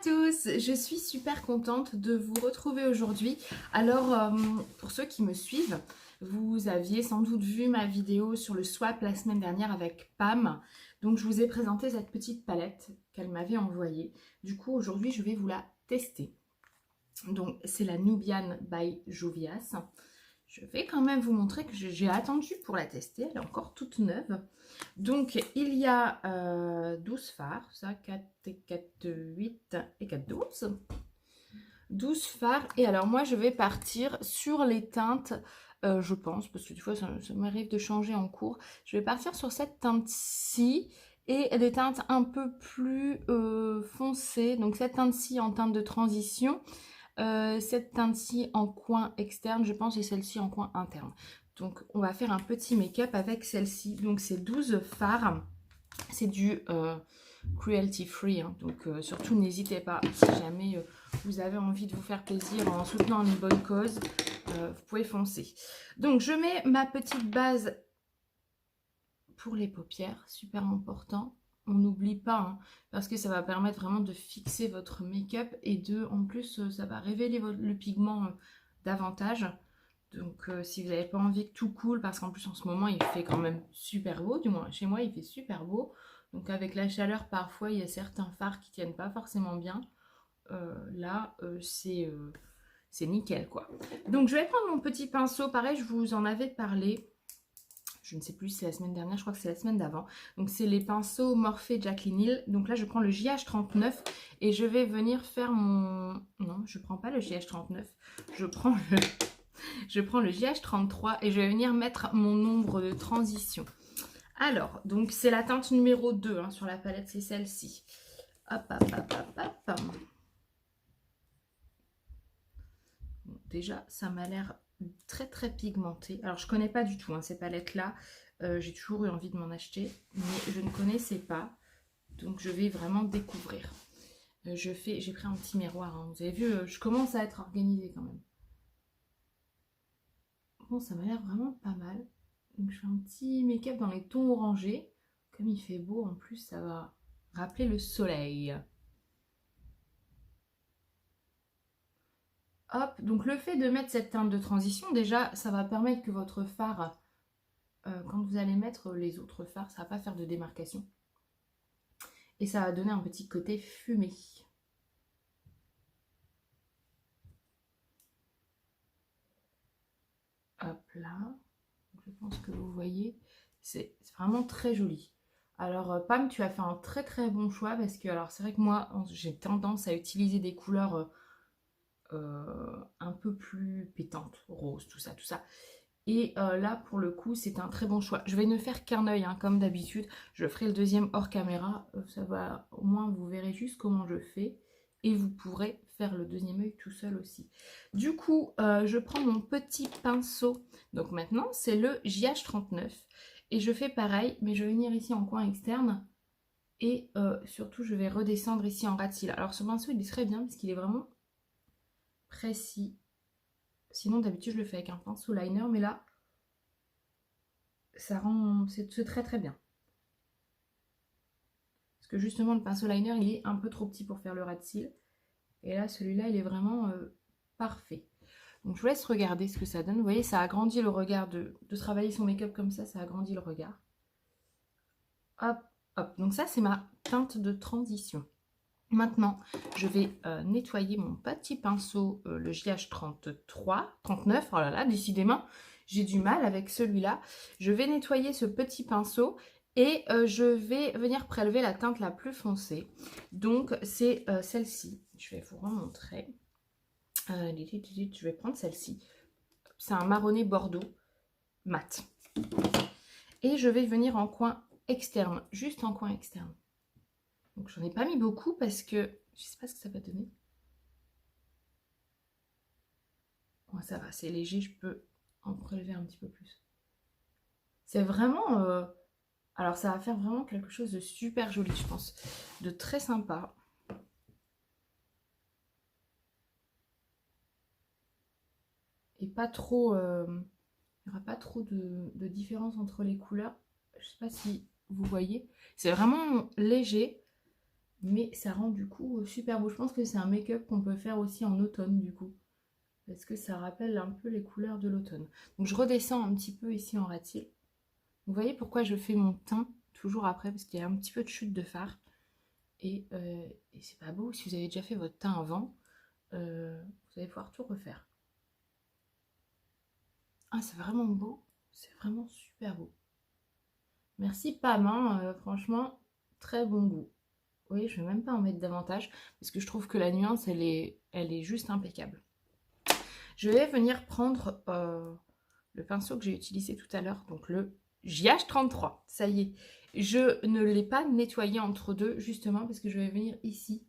tous, je suis super contente de vous retrouver aujourd'hui. Alors, pour ceux qui me suivent, vous aviez sans doute vu ma vidéo sur le swap la semaine dernière avec Pam. Donc, je vous ai présenté cette petite palette qu'elle m'avait envoyée. Du coup, aujourd'hui, je vais vous la tester. Donc, c'est la Nubian by Jovias. Je vais quand même vous montrer que j'ai attendu pour la tester. Elle est encore toute neuve. Donc, il y a 12 fards. Ça, 4 et 4, 8 et 4, 12. 12 fards. Et alors, moi, je vais partir sur les teintes, je pense, parce que des fois, ça m'arrive de changer en cours. Je vais partir sur cette teinte-ci et des teintes un peu plus foncées. Donc, cette teinte-ci en teinte de transition. Cette teinte-ci en coin externe, je pense, et celle-ci en coin interne. Donc, on va faire un petit make-up avec celle-ci. Donc, c'est 12 fards. C'est du cruelty free. Hein. Donc, surtout, n'hésitez pas. Si jamais vous avez envie de vous faire plaisir en soutenant une bonne cause, vous pouvez foncer. Donc, je mets ma petite base pour les paupières. Super important. On n'oublie pas, hein, parce que ça va permettre vraiment de fixer votre make-up et en plus, ça va révéler le pigment davantage. Donc, si vous n'avez pas envie que tout coule, parce qu'en plus, en ce moment, il fait quand même super beau, du moins chez moi, il fait super beau. Donc, avec la chaleur, parfois, il y a certains fards qui tiennent pas forcément bien. Là, c'est nickel, quoi. Donc, je vais prendre mon petit pinceau. Pareil, je vous en avais parlé. Je ne sais plus si c'est la semaine dernière, je crois que c'est la semaine d'avant. Donc, c'est les pinceaux Morphe Jaclyn Hill. Donc là, je prends le JH39 et je vais venir faire mon... Non, je ne prends pas le JH39. Je prends le JH33 et je vais venir mettre mon ombre de transition. Alors, donc c'est la teinte numéro 2 hein, sur la palette, c'est celle-ci. Hop, hop, hop, hop, hop. Bon, déjà, ça m'a l'air très très pigmenté. Alors je connais pas du tout hein, ces palettes là, j'ai toujours eu envie de m'en acheter, mais je ne connaissais pas, donc je vais vraiment découvrir. J'ai pris un petit miroir, hein. Vous avez vu, je commence à être organisée quand même. Bon, ça m'a l'air vraiment pas mal. Donc je fais un petit make-up dans les tons orangés, comme il fait beau en plus, ça va rappeler le soleil. Hop, donc le fait de mettre cette teinte de transition, déjà, ça va permettre que votre fard, quand vous allez mettre les autres fards, ça va pas faire de démarcation. Et ça va donner un petit côté fumé. Hop là. Je pense que vous voyez, c'est vraiment très joli. Alors Pam, tu as fait un très très bon choix parce que alors c'est vrai que moi j'ai tendance à utiliser des couleurs un peu plus pétantes, rose, tout ça, tout ça. Et là, pour le coup, c'est un très bon choix. Je vais ne faire qu'un œil, hein, comme d'habitude. Je ferai le deuxième hors caméra. Ça va, au moins, vous verrez juste comment je fais. Et vous pourrez faire le deuxième œil tout seul aussi. Du coup, je prends mon petit pinceau. Donc maintenant, c'est le JH39. Et je fais pareil, mais je vais venir ici en coin externe. Et surtout, je vais redescendre ici en ras de cils. Alors, ce pinceau, il est très bien parce qu'il est vraiment précis. Sinon, d'habitude, je le fais avec un pinceau liner, mais là, ça rend... c'est très très bien. Parce que justement, le pinceau liner, il est un peu trop petit pour faire le ras de cils. Et là, celui-là, il est vraiment parfait. Donc, je vous laisse regarder ce que ça donne. Vous voyez, ça agrandit le regard de travailler son make-up comme ça agrandit le regard. Hop, hop. Donc ça, c'est ma teinte de transition. Maintenant, je vais nettoyer mon petit pinceau, le JH33, 39, oh là là, décidément, j'ai du mal avec celui-là. Je vais nettoyer ce petit pinceau et je vais venir prélever la teinte la plus foncée. Donc, c'est celle-ci. Je vais vous remontrer. Je vais prendre celle-ci. C'est un marronné bordeaux mat. Et je vais venir en coin externe, juste en coin externe. Donc, j'en ai pas mis beaucoup parce que je sais pas ce que ça va donner. Bon, ça va, c'est léger, je peux en prélever un petit peu plus. C'est vraiment... alors, ça va faire vraiment quelque chose de super joli, je pense. De très sympa. Et pas trop... il n'y aura pas trop de différence entre les couleurs. Je sais pas si vous voyez. C'est vraiment léger. Mais ça rend du coup super beau. Je pense que c'est un make-up qu'on peut faire aussi en automne du coup. Parce que ça rappelle un peu les couleurs de l'automne. Donc je redescends un petit peu ici en rat-cils. Vous voyez pourquoi je fais mon teint toujours après, parce qu'il y a un petit peu de chute de fard. Et c'est pas beau. Si vous avez déjà fait votre teint avant, vous allez pouvoir tout refaire. Ah, c'est vraiment beau. C'est vraiment super beau. Merci Pam, hein, franchement, très bon goût. Oui, je ne vais même pas en mettre davantage, parce que je trouve que la nuance, elle est juste impeccable. Je vais venir prendre le pinceau que j'ai utilisé tout à l'heure, donc le JH33. Ça y est, je ne l'ai pas nettoyé entre deux, justement, parce que je vais venir ici,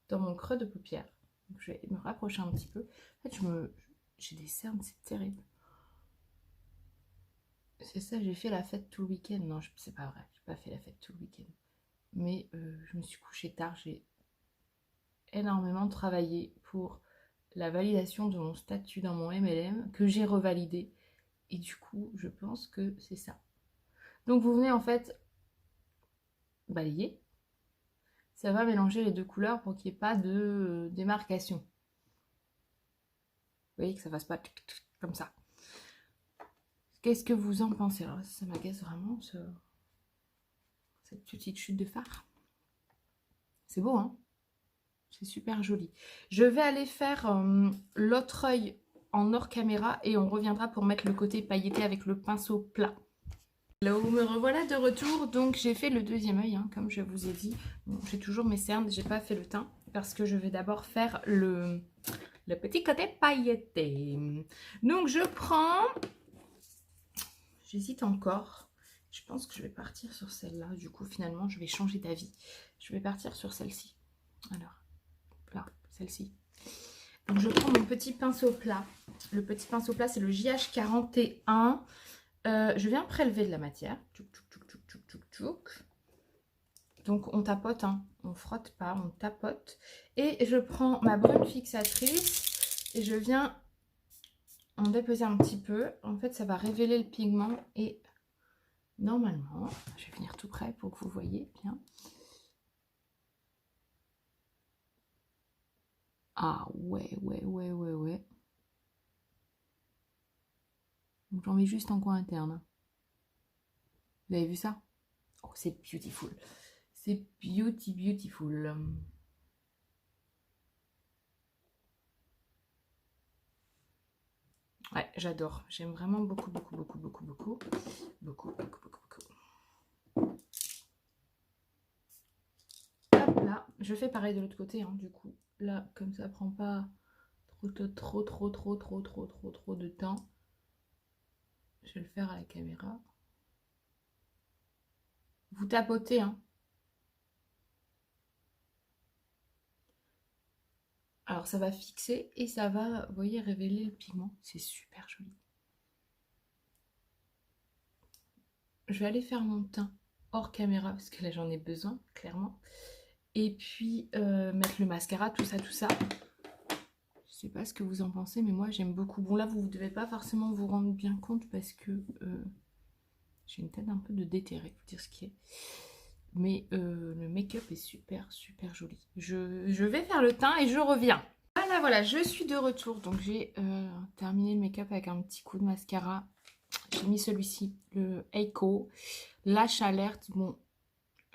dans mon creux de paupière. Donc, je vais me rapprocher un petit peu. En fait, j'ai des cernes, c'est terrible. C'est ça, j'ai fait la fête tout le week-end. Non, c'est pas vrai, j'ai pas fait la fête tout le week-end. Mais je me suis couchée tard, j'ai énormément travaillé pour la validation de mon statut dans mon MLM, que j'ai revalidé. Et du coup, je pense que c'est ça. Donc vous venez en fait balayer. Ça va mélanger les deux couleurs pour qu'il n'y ait pas de démarcation. Vous voyez que ça ne fasse pas comme ça. Qu'est-ce que vous en pensez? Alors ça m'agace vraiment, cette petite chute de fard. C'est beau, hein? C'est super joli. Je vais aller faire l'autre œil en hors caméra et on reviendra pour mettre le côté pailleté avec le pinceau plat. Hello, me revoilà de retour. Donc j'ai fait le deuxième œil, hein, comme je vous ai dit. Bon, j'ai toujours mes cernes, j'ai pas fait le teint parce que je vais d'abord faire le petit côté pailleté. Donc je prends... J'hésite encore. Je pense que je vais partir sur celle-là. Du coup, finalement, je vais changer d'avis. Je vais partir sur celle-ci. Alors, là, celle-ci. Donc je prends mon petit pinceau plat. Le petit pinceau plat, c'est le JH41. Je viens prélever de la matière. Donc on tapote, hein. On frotte pas, on tapote. Et je prends ma brume fixatrice et je viens en déposer un petit peu. En fait, ça va révéler le pigment et normalement, je vais venir tout près pour que vous voyez bien. Ah ouais. Donc j'en mets juste en coin interne. Vous avez vu ça? Oh, c'est beautiful. C'est beautiful. Ouais, j'adore. J'aime vraiment beaucoup. Hop là, je fais pareil de l'autre côté, hein, du coup. Là, comme ça prend pas trop de temps. Je vais le faire à la caméra. Vous tapotez, hein. Alors ça va fixer et ça va, vous voyez, révéler le pigment. C'est super joli. Je vais aller faire mon teint hors caméra parce que là j'en ai besoin, clairement. Et puis mettre le mascara, tout ça. Je sais pas ce que vous en pensez, mais moi j'aime beaucoup. Bon là vous ne devez pas forcément vous rendre bien compte parce que j'ai une tête un peu de déterré, pour dire ce qui est. Mais le make-up est super joli. Je vais faire le teint et je reviens. Voilà, je suis de retour. Donc j'ai terminé le make-up avec un petit coup de mascara. J'ai mis celui-ci, le Eiko Lash Alert. Bon,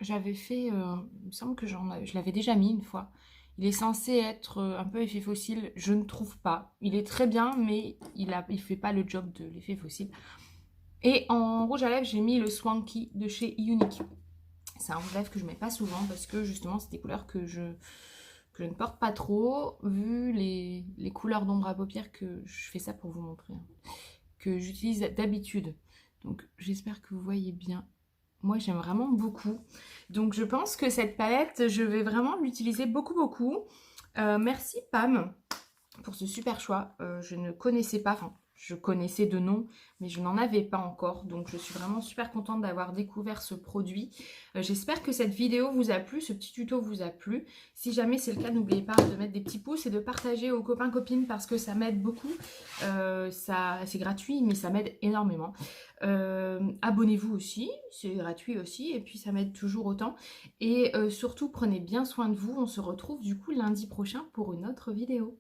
j'avais fait, il me semble que je l'avais déjà mis une fois. Il est censé être un peu effet fossile. Je ne trouve pas. Il est très bien, mais il fait pas le job de l'effet fossile. Et en rouge à lèvres, j'ai mis le Swanky de chez Unique. C'est un rouge à lèvres que je mets pas souvent parce que justement, c'est des couleurs que je ne porte pas trop, vu les couleurs d'ombre à paupières que je fais ça pour vous montrer, hein, que j'utilise d'habitude. Donc j'espère que vous voyez bien. Moi j'aime vraiment beaucoup. Donc je pense que cette palette, je vais vraiment l'utiliser beaucoup. Merci Pam pour ce super choix. Je ne connaissais pas, enfin je connaissais de nom, mais je n'en avais pas encore. Donc je suis vraiment super contente d'avoir découvert ce produit. J'espère que cette vidéo vous a plu, ce petit tuto vous a plu. Si jamais c'est le cas, n'oubliez pas de mettre des petits pouces et de partager aux copains copines parce que ça m'aide beaucoup. C'est gratuit, mais ça m'aide énormément. Abonnez-vous aussi, c'est gratuit aussi, et puis ça m'aide toujours autant. Et surtout, prenez bien soin de vous. On se retrouve du coup lundi prochain pour une autre vidéo.